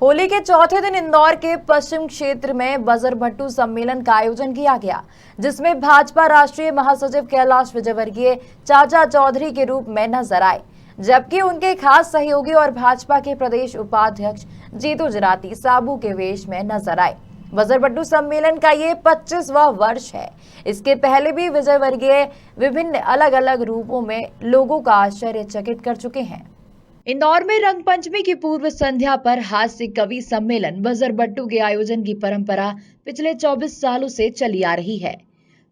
होली के चौथे दिन इंदौर के पश्चिम क्षेत्र में बजर भट्टू सम्मेलन का आयोजन किया गया, जिसमें भाजपा राष्ट्रीय महासचिव कैलाश विजयवर्गीय चाचा चौधरी के रूप में नजर आए, जबकि उनके खास सहयोगी और भाजपा के प्रदेश उपाध्यक्ष जीतू जराती साबू के वेश में नजर आए। बजर भट्टू सम्मेलन का ये 25वां वर्ष है। इसके पहले भी विजयवर्गीय विभिन्न अलग अलग रूपों में लोगों का आश्चर्यचकित कर चुके हैं। इंदौर में रंग पंचमी की पूर्व संध्या पर हास्य कवि सम्मेलन बजर भट्टू के आयोजन की परंपरा पिछले 24 सालों से चली आ रही है।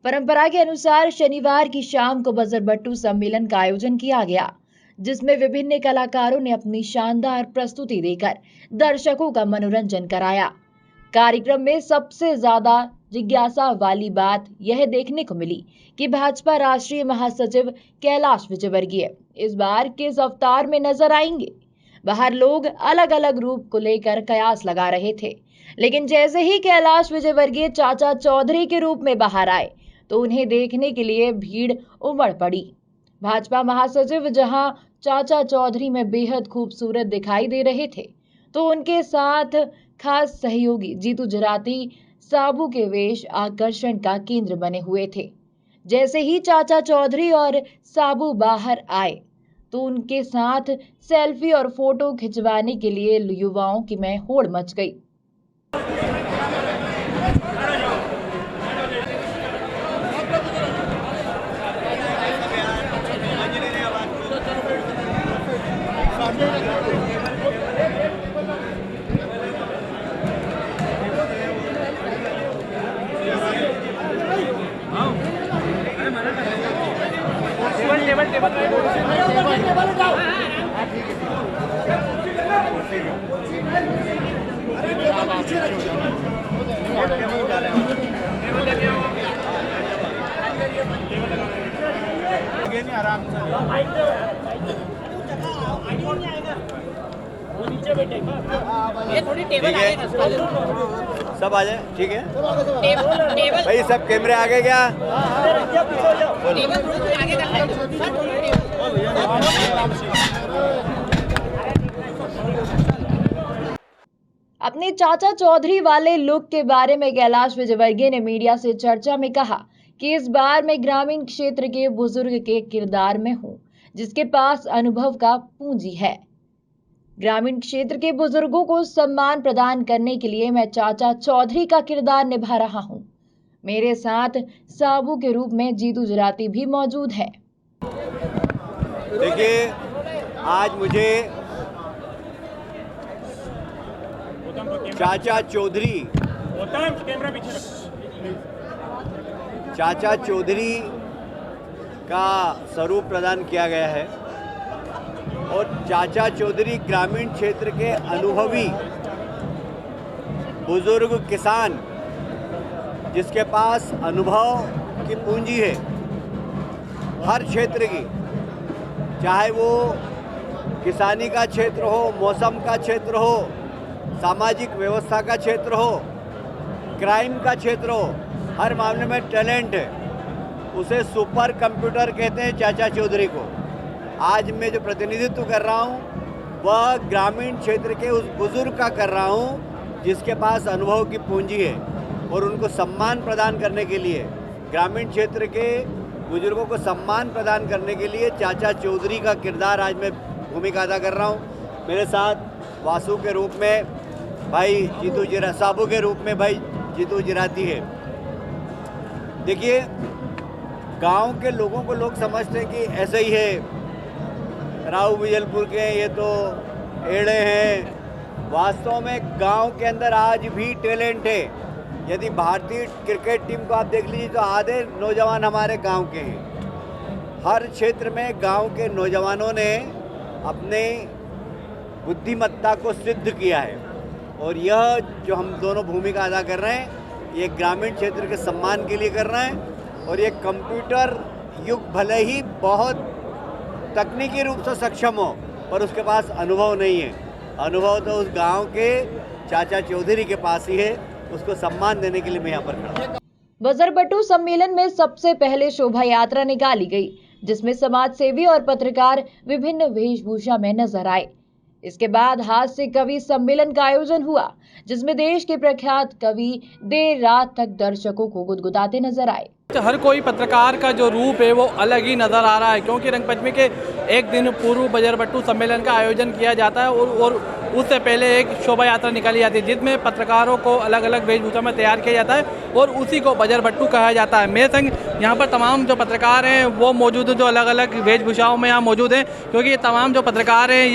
परंपरा के अनुसार शनिवार की शाम को बजर भट्टू सम्मेलन का आयोजन किया गया, जिसमें विभिन्न कलाकारों ने अपनी शानदार प्रस्तुति देकर दर्शकों का मनोरंजन कराया। कार्यक्रम में सबसे ज्यादा जिज्ञासा वाली बात यह देखने को मिली कि भाजपा राष्ट्रीय महासचिव कैलाश विजयवर्गीय इस बार किस अवतार में नजर आएंगे। बाहर लोग अलग अलग रूप को लेकर कयास लगा रहे थे, लेकिन जैसे ही कैलाश विजयवर्गीय चाचा चौधरी के रूप में बाहर आए तो उन्हें देखने के लिए भीड़ उमड़ पड़ी। भाजपा महासचिव जहां चाचा चौधरी में बेहद खूबसूरत दिखाई दे रहे थे, तो उनके साथ खास सहयोगी जीतू जराती साबू के वेश आकर्षण का केंद्र बने हुए थे। जैसे ही चाचा चौधरी और साबू बाहर आए तो उनके साथ सेल्फी और फोटो खिंचवाने के लिए युवाओं की में होड़ मच गई। आराम से ये थोड़ी टेबल आगे सब आ जाए, ठीक है भाई, सब कैमरे आगे क्या? अपने चाचा चौधरी वाले लुक के बारे में कैलाश विजयवर्गीय ने मीडिया से चर्चा में कहा कि इस बार मैं ग्रामीण क्षेत्र के बुजुर्ग के किरदार में हूं, जिसके पास अनुभव का पूंजी है। ग्रामीण क्षेत्र के बुजुर्गों को सम्मान प्रदान करने के लिए मैं चाचा चौधरी का किरदार निभा रहा हूं। मेरे साथ साबू के रूप में जीतू जराती भी मौजूद है। देखिए, आज मुझे चाचा चौधरी का स्वरूप प्रदान किया गया है और चाचा चौधरी ग्रामीण क्षेत्र के अनुभवी बुजुर्ग किसान, जिसके पास अनुभव की पूंजी है हर क्षेत्र की, चाहे वो किसानी का क्षेत्र हो, मौसम का क्षेत्र हो, सामाजिक व्यवस्था का क्षेत्र हो, क्राइम का क्षेत्र हो, हर मामले में टैलेंट है। उसे सुपर कंप्यूटर कहते हैं चाचा चौधरी को। आज मैं जो प्रतिनिधित्व कर रहा हूँ वह ग्रामीण क्षेत्र के उस बुजुर्ग का कर रहा हूँ जिसके पास अनुभव की पूंजी है, और उनको सम्मान प्रदान करने के लिए, ग्रामीण क्षेत्र के बुजुर्गों को सम्मान प्रदान करने के लिए चाचा चौधरी का किरदार आज मैं भूमिका अदा कर रहा हूँ। मेरे साथ वासु के रूप में भाई साबू के रूप में भाई जीतू जराती है। देखिए, गांव के लोगों को लोग समझते हैं कि ऐसे ही है, राव विजलपुर के ये तो एड़े हैं। वास्तव में गांव के अंदर आज भी टैलेंट है। यदि भारतीय क्रिकेट टीम को आप देख लीजिए तो आधे नौजवान हमारे गांव के हैं। हर क्षेत्र में गांव के नौजवानों ने अपने बुद्धिमत्ता को सिद्ध किया है, और यह जो हम दोनों भूमिका अदा कर रहे हैं ये ग्रामीण क्षेत्र के सम्मान के लिए कर रहे हैं। और ये कंप्यूटर युग भले ही बहुत तकनीकी रूप से सक्षम हो, पर उसके पास अनुभव नहीं है। अनुभव तो उस गांव के चाचा चौधरी के पास ही है। उसको सम्मान देने के लिए मैं यहाँ पर खड़ा हूँ। बजर भट्टू सम्मेलन में सबसे पहले शोभा यात्रा निकाली गई, जिसमें समाज सेवी और पत्रकार विभिन्न वेशभूषा में नजर आए। इसके बाद हास्य कवि सम्मेलन का आयोजन हुआ, जिसमें देश के प्रख्यात कवि देर रात तक दर्शकों को गुदगुदाते नजर आए। हर कोई पत्रकार का जो रूप है वो अलग ही नज़र आ रहा है, क्योंकि रंगपंचमी के एक दिन पूर्व बजरबट्टू सम्मेलन का आयोजन किया जाता है और उससे पहले एक शोभा यात्रा निकाली जाती है, जिसमें पत्रकारों को अलग अलग वेशभूषा में तैयार किया जाता है और उसी को बजरबट्टू कहा जाता है। मेरे संग यहाँ पर तमाम जो पत्रकार हैं वो मौजूद हैं, जो अलग अलग वेशभूषाओं में यहाँ मौजूद हैं, क्योंकि ये तमाम जो पत्रकार हैं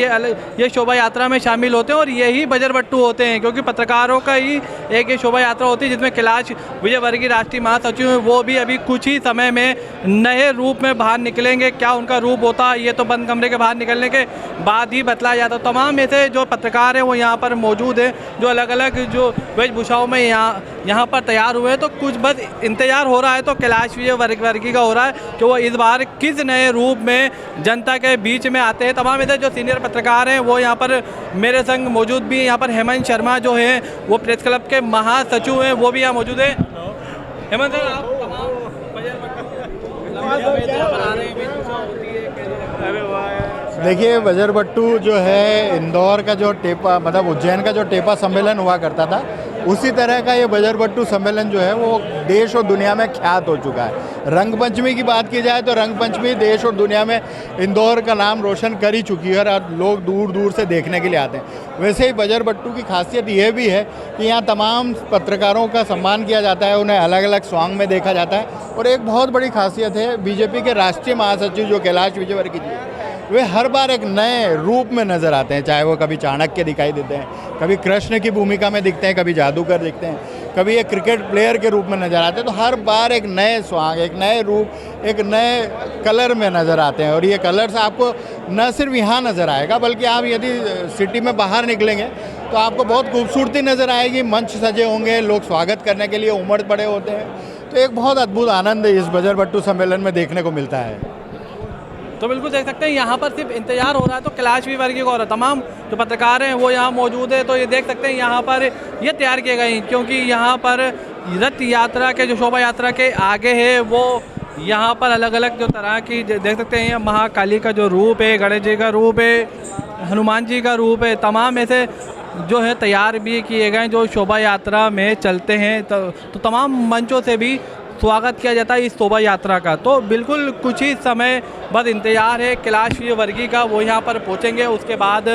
ये शोभा यात्रा में शामिल होते हैं और यही बजरबट्टू होते हैं, क्योंकि पत्रकारों का ही एक ये शोभा यात्रा होती है जिसमें कैलाश विजयवर्गीय राष्ट्रीय महासचिव हैं, वो भी अभी कुछ ही समय में नए रूप में बाहर निकलेंगे। क्या उनका रूप होता है ये तो बंद कमरे के बाहर निकलने के बाद ही बतलाया जाता है। तमाम ऐसे जो पत्रकार हैं वो यहाँ पर मौजूद हैं, जो अलग अलग जो वेशभूषाओं में यहाँ पर तैयार हुए हैं। तो कुछ बस इंतजार हो रहा है तो कैलाश विजयवर्गीय का हो रहा है कि वो इस बार किस नए रूप में जनता के बीच में आते हैं। तमाम ऐसे जो सीनियर पत्रकार हैं वो यहाँ पर मेरे संग मौजूद भी हैं। यहाँ पर हेमंत शर्मा जो है वो प्रेस क्लब के महासचिव हैं, वो भी यहाँ मौजूद है। हेमंत सर, आप देखिए, बजरबट्टू जो है इंदौर का जो टेपा मतलब उज्जैन का जो टेपा सम्मेलन हुआ करता था, उसी तरह का ये बजरबट्टू सम्मेलन जो है वो देश और दुनिया में ख्यात हो चुका है। रंगपंचमी की बात की जाए तो रंगपंचमी देश और दुनिया में इंदौर का नाम रोशन कर ही चुकी है और लोग दूर दूर से देखने के लिए आते हैं। वैसे ही बजरबट्टू की खासियत ये भी है कि यहाँ तमाम पत्रकारों का सम्मान किया जाता है, उन्हें अलग अलग सॉन्ग में देखा जाता है। और एक बहुत बड़ी खासियत है, बीजेपी के राष्ट्रीय महासचिव जो कैलाश विजयवर्गीय जी हैं, वे हर बार एक नए रूप में नज़र आते हैं। चाहे वो कभी चाणक्य दिखाई देते हैं, कभी कृष्ण की भूमिका में दिखते हैं, कभी जादूगर दिखते हैं, कभी एक क्रिकेट प्लेयर के रूप में नज़र आते हैं। तो हर बार एक नए स्वांग, एक नए रूप, एक नए कलर में नज़र आते हैं। और ये कलर्स आपको न सिर्फ यहाँ नज़र आएगा, बल्कि आप यदि सिटी में बाहर निकलेंगे तो आपको बहुत खूबसूरती नज़र आएगी। मंच सजे होंगे, लोग स्वागत करने के लिए उमड़ पड़े होते हैं। तो एक बहुत अद्भुत आनंद इस बजरबट्टू सम्मेलन में देखने को मिलता है। तो बिल्कुल देख सकते हैं यहाँ पर सिर्फ इंतजार हो रहा है तो कैलाश विजयवर्गीय को हो रहा है। तमाम जो पत्रकार हैं वो यहाँ मौजूद है। तो ये देख सकते हैं यहाँ पर ये तैयार किए गए हैं, क्योंकि यहाँ पर रथ यात्रा के जो शोभा यात्रा के आगे है वो यहाँ पर अलग अलग जो तरह की देख सकते हैं, महाकाली का जो रूप है, गणेश जी का रूप है, हनुमान जी का रूप है, तमाम ऐसे जो है तैयार भी किए गए जो शोभा यात्रा में चलते हैं। तो तमाम मंचों से भी स्वागत किया जाता है इस शोभा यात्रा का। तो बिल्कुल कुछ ही समय बस इंतजार है कैलाश विजयवर्गीय का, वो यहाँ पर पहुँचेंगे, उसके बाद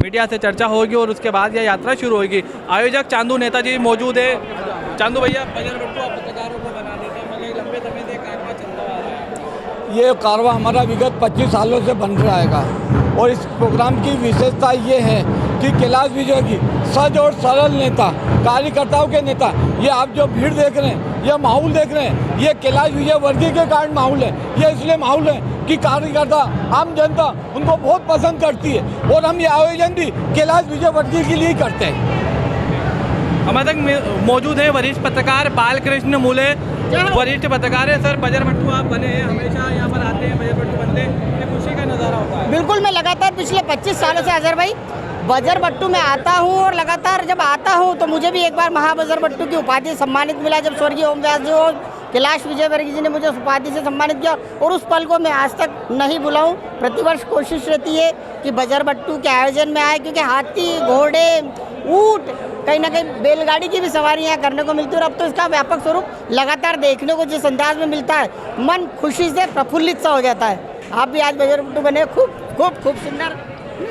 मीडिया से चर्चा होगी और उसके बाद यह यात्रा शुरू होगी। आयोजक चांदू नेताजी मौजूद है। चांदू भैया, बजरबट्टू आप पत्रकारों को बना देते हैं, मतलब लंबे समय से कारवा चलता आ रहा है। ये कारवा हमारा विगत 25 सालों से बन रहा है और इस प्रोग्राम की विशेषता ये है कि कैलाश विजयवर्गीय सज और सरल नेता, कार्यकर्ताओं के नेता, ये आप जो भीड़ देख रहे हैं, ये माहौल देख रहे हैं, ये कैलाश विजयवर्गीय के कारण माहौल है। ये इसलिए माहौल है कि कार्यकर्ता, आम जनता उनको बहुत पसंद करती है और हम ये आयोजन भी कैलाश विजयवर्गीय के लिए करते हैं। हमारे तक मौजूद है वरिष्ठ पत्रकार बालकृष्ण मूले, वरिष्ठ पत्रकार है। सर, बजरबट्टू आप बने हैं, हमेशा यहाँ पर आते हैं, बजरबट्टू बनते हैं, ये खुशी का नज़ारा होता है। बिल्कुल, मैं लगातार पिछले 25 सालों से अजहर भाई बजरबट्टू में आता हूँ और लगातार जब आता हूँ तो मुझे भी एक बार महाबजरबट्टू की उपाधि से सम्मानित मिला, जब स्वर्गीय ओम व्यास जी और कैलाश विजयवर्गीय जी ने मुझे उस उपाधि से सम्मानित किया और उस पल को मैं आज तक नहीं भुलाऊँ। प्रतिवर्ष कोशिश रहती है कि बजरबट्टू के आयोजन में आए, क्योंकि हाथी, घोड़े, ऊँट, कहीं ना कहीं बैलगाड़ी की भी सवारी यहाँ करने को मिलती है। और अब तो इसका व्यापक स्वरूप लगातार देखने को जिस अंदाज में मिलता है, मन खुशी से प्रफुल्लित सा हो जाता है। आप भी आज बजरबट्टू बने, खूब सुंदर।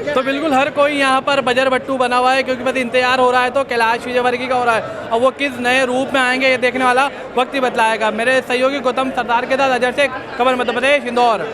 तो बिल्कुल हर कोई यहाँ पर बजरबट्टू बना हुआ है, क्योंकि बस इंतजार हो रहा है तो कैलाश विजयवर्गीय का हो रहा है। अब वो किस नए रूप में आएंगे ये देखने वाला वक्त ही बतलाएगा। मेरे सहयोगी गौतम सरदार के साथ अजय शेख, खबर मध्य प्रदेश, इंदौर।